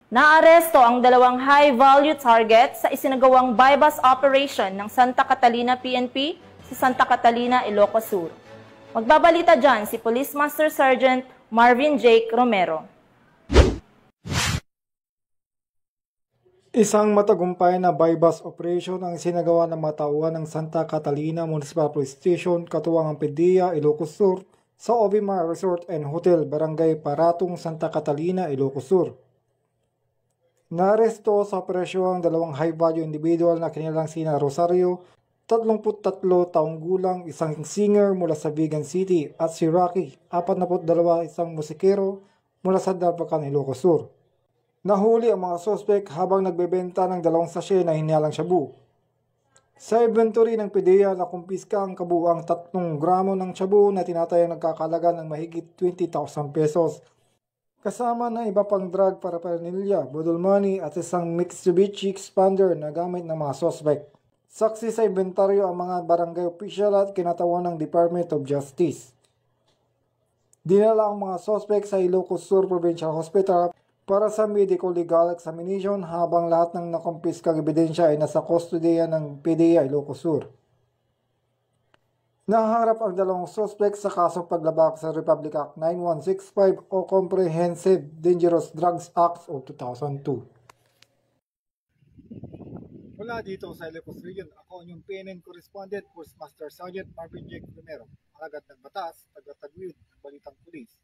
Naaresto ang dalawang high-value target sa isinagawang bypass operation ng Santa Catalina PNP sa Santa Catalina, Ilocos Sur. Magbabalita dyan si Police Master Sergeant Marvin Jake Romero. Isang matagumpay na bypass operation ang isinagawa ng mga tauhan ng Santa Catalina Municipal Police Station, katuwang ang PDEA, Ilocos Sur, sa Obimar Resort and Hotel, Barangay Paratong, Santa Catalina, Ilocos Sur. Naaresto sa operasyon ang dalawang high-value individual na kinilang sina Rosario, 33 taong gulang, isang singer mula sa Vigan City, at si Rocky, 42, isang musikero mula sa Darbacan, Ilocos Sur. Nahuli ang mga sospek habang nagbebenta ng 2 sachet na hinalang shabu. Sa inventory ng PDEA, nakumpiska ang kabuuang 3 gramo ng shabu na tinatayang nagkakalaga ng mahigit 20,000 pesos. Kasama na iba pang drug paraphernalia, budol money at isang Mitsubishi Expander na gamit ng mga sospek. Saksi sa inventaryo ang mga barangay official at kinatawan ng Department of Justice. Dinala ang mga sospek sa Ilocos Sur Provincial Hospital para sa medico-legal examination habang lahat ng nakumpiskang ebidensya ay nasa kustodiya ng PDEA Ilocos Sur. Naharap ang dalawang suspect sa kasong paglabag sa Republic Act 9165 o Comprehensive Dangerous Drugs Act of 2002. Mula dito sa Ilocos Region, ako ang inyong PNN Correspondent, First Master Sergeant Marvin Jake Romero, alagad ng batas, taga-taguyod ng Balitang Pulis.